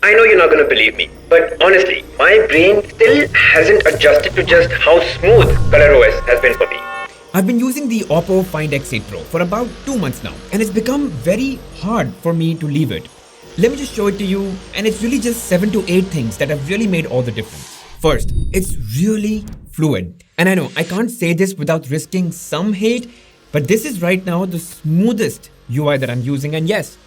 I know you're not gonna believe me, but honestly, my brain still hasn't adjusted to just how smooth ColorOS has been for me. I've been using the Oppo Find X8 Pro for about 2 months now, and it's become very hard for me to leave it. Let me just show it to you, and it's really just 7 to 8 things that have really made all the difference. First, it's really fluid. And I know I can't say this without risking some hate, but this is right now the smoothest UI that I'm using, and yes,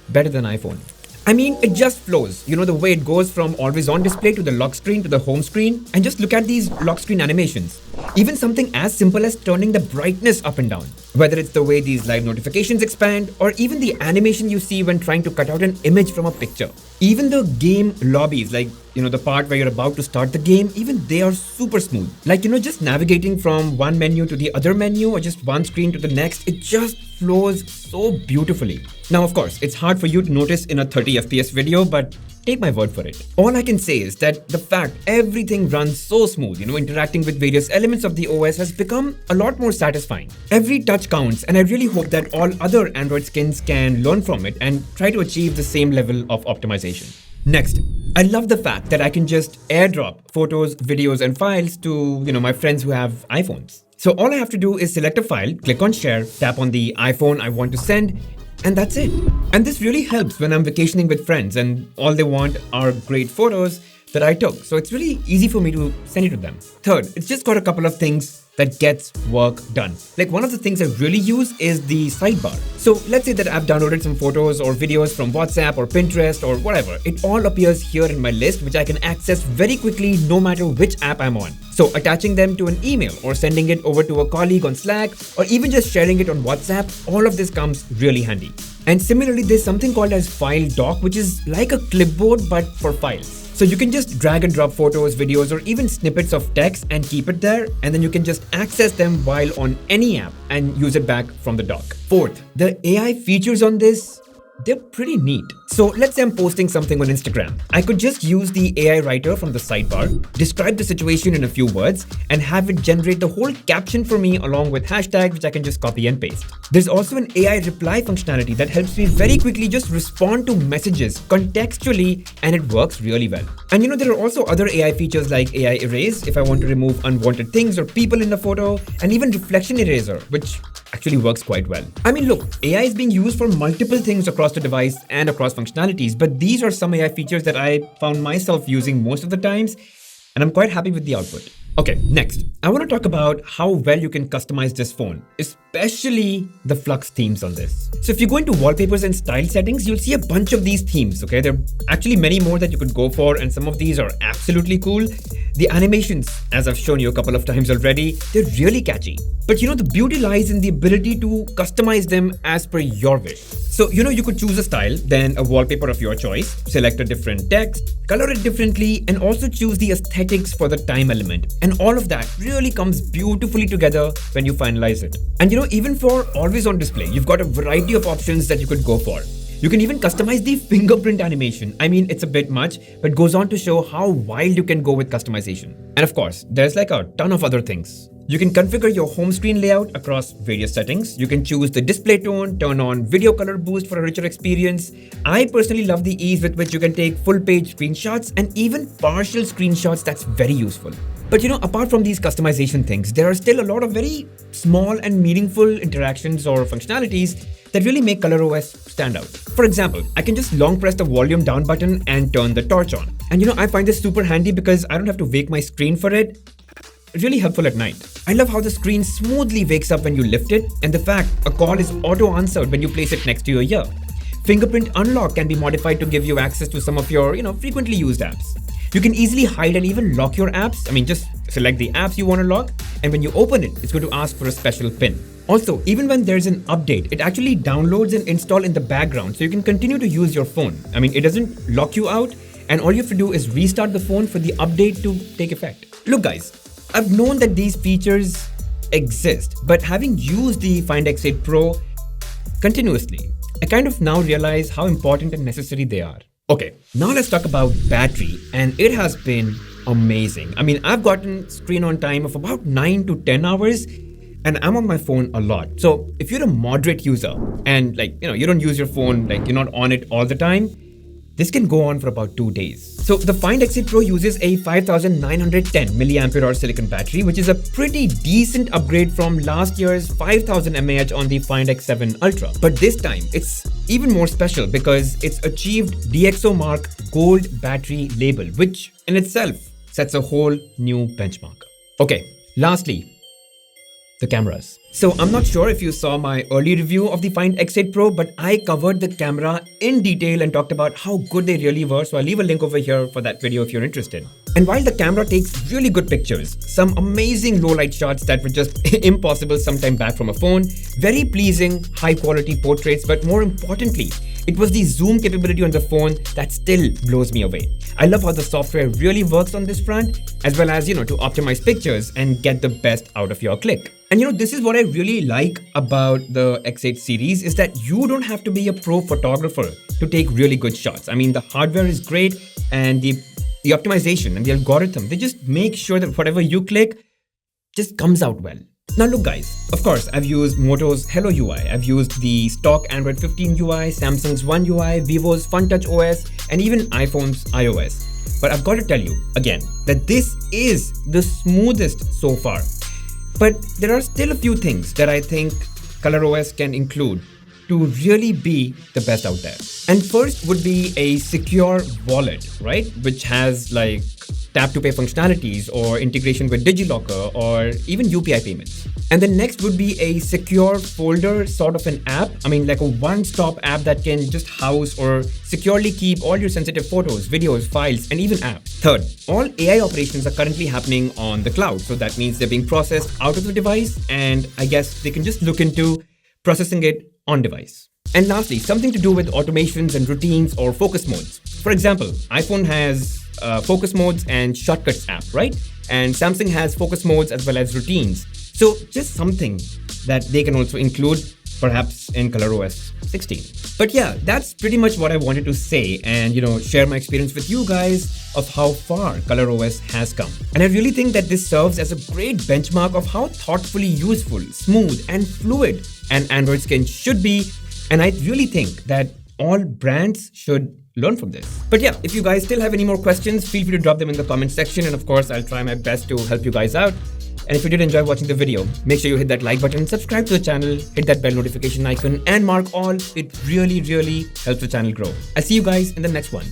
better than iPhone. I mean, it just flows. You know, the way it goes from always on display to the lock screen to the home screen. And just look at these lock screen animations. Even something as simple as turning the brightness up and down. Whether it's the way these live notifications expand or even the animation you see when trying to cut out an image from a picture. Even the game lobbies, like, the part where you're about to start the game, even they are super smooth. Like, just navigating from one menu to the other menu or just one screen to the next, it just flows so beautifully. Now, of course, it's hard for you to notice in a 30 FPS video, but take my word for it. All I can say is that the fact everything runs so smooth, interacting with various elements of the OS has become a lot more satisfying. Every touch counts, and I really hope that all other Android skins can learn from it and try to achieve the same level of optimization. Next, I love the fact that I can just airdrop photos, videos, and files to, my friends who have iPhones. So all I have to do is select a file, click on share, tap on the iPhone I want to send, and that's it. And this really helps when I'm vacationing with friends and all they want are great photos that I took. So it's really easy for me to send it to them. Third, it's just got a couple of things that gets work done. Like one of the things I really use is the sidebar. So let's say that I've downloaded some photos or videos from WhatsApp or Pinterest or whatever. It all appears here in my list, which I can access very quickly no matter which app I'm on. So attaching them to an email or sending it over to a colleague on Slack or even just sharing it on WhatsApp, all of this comes really handy. And similarly, there's something called as File Dock, which is like a clipboard but for files. So you can just drag and drop photos, videos, or even snippets of text and keep it there, and then you can just access them while on any app and use it back from the dock. Fourth, the AI features on this, they're pretty neat. So let's say I'm posting something on Instagram. I could just use the AI writer from the sidebar, describe the situation in a few words, and have it generate the whole caption for me along with hashtags, which I can just copy and paste. There's also an AI reply functionality that helps me very quickly just respond to messages contextually, and it works really well. And there are also other AI features like AI erase if I want to remove unwanted things or people in the photo, and even reflection eraser, which actually works quite well. I mean, look, AI is being used for multiple things across the device and across functionalities, but these are some AI features that I found myself using most of the times, and I'm quite happy with the output. Okay, next, I want to talk about how well you can customize this phone, especially the Flux themes on this. So if you go into wallpapers and style settings, you'll see a bunch of these themes, okay? There are actually many more that you could go for, and some of these are absolutely cool. The animations, as I've shown you a couple of times already, they're really catchy. But the beauty lies in the ability to customize them as per your wish. So, you could choose a style, then a wallpaper of your choice, select a different text, color it differently, and also choose the aesthetics for the time element. And all of that really comes beautifully together when you finalize it. And even for always on display, you've got a variety of options that you could go for. You can even customize the fingerprint animation. I mean, it's a bit much, but goes on to show how wild you can go with customization. And of course, there's like a ton of other things. You can configure your home screen layout across various settings. You can choose the display tone, turn on video color boost for a richer experience. I personally love the ease with which you can take full page screenshots and even partial screenshots. That's very useful. But apart from these customization things, there are still a lot of very small and meaningful interactions or functionalities that really make ColorOS stand out. For example, I can just long press the volume down button and turn the torch on. And I find this super handy because I don't have to wake my screen for it. Really helpful at night. I love how the screen smoothly wakes up when you lift it, and the fact a call is auto-answered when you place it next to your ear. Fingerprint unlock can be modified to give you access to some of your, frequently used apps. You can easily hide and even lock your apps. I mean, just select the apps you want to lock, and when you open it, it's going to ask for a special PIN. Also, even when there's an update, it actually downloads and installs in the background, so you can continue to use your phone. I mean, it doesn't lock you out, and all you have to do is restart the phone for the update to take effect. Look guys, I've known that these features exist, but having used the Find X8 Pro continuously, I kind of now realize how important and necessary they are. Okay, now let's talk about battery, and it has been amazing. I mean, I've gotten screen on time of about 9 to 10 hours, and I'm on my phone a lot. So if you're a moderate user and you don't use your phone, you're not on it all the time, This can go on for about 2 days. So the Find X8 Pro uses a 5910 mAh silicon battery, which is a pretty decent upgrade from last year's 5000 mAh on the Find X7 Ultra. But this time, it's even more special because it's achieved DxO Mark Gold battery label, which in itself sets a whole new benchmark. Okay, lastly, the cameras. So I'm not sure if you saw my early review of the Find X8 Pro, but I covered the camera in detail and talked about how good they really were. So I'll leave a link over here for that video if you're interested. And while the camera takes really good pictures, some amazing low light shots that were just impossible sometime back from a phone, very pleasing, high quality portraits, but more importantly, it was the zoom capability on the phone that still blows me away. I love how the software really works on this front, as well as, to optimize pictures and get the best out of your click. And this is what I really like about the X8 series is that you don't have to be a pro photographer to take really good shots. I mean, the hardware is great and the optimization and the algorithm, they just make sure that whatever you click just comes out well. Now look guys, of course I've used Moto's Hello UI, I've used the stock Android 15 UI, Samsung's One UI, Vivo's FunTouch OS, and even iPhone's iOS. But I've got to tell you again that this is the smoothest so far. But there are still a few things that I think ColorOS can include to really be the best out there. And first would be a secure wallet, right? Which has like tap to pay functionalities or integration with DigiLocker or even UPI payments. And then next would be a secure folder sort of an app. I mean, like a one-stop app that can just house or securely keep all your sensitive photos, videos, files, and even apps. Third, all AI operations are currently happening on the cloud. So that means they're being processed out of the device, and I guess they can just look into processing it on device. And lastly, something to do with automations and routines or focus modes. For example, iPhone has focus modes and shortcuts app, right? And Samsung has focus modes as well as routines. So just something that they can also include perhaps in ColorOS 16. But yeah, that's pretty much what I wanted to say and share my experience with you guys of how far ColorOS has come. And I really think that this serves as a great benchmark of how thoughtfully useful, smooth, and fluid an Android skin should be. And I really think that all brands should learn from this. But yeah, if you guys still have any more questions, feel free to drop them in the comment section, and of course I'll try my best to help you guys out. And if you did enjoy watching the video, make sure you hit that like button, subscribe to the channel, hit that bell notification icon, and mark all. It really helps the channel grow. I'll see you guys in the next one.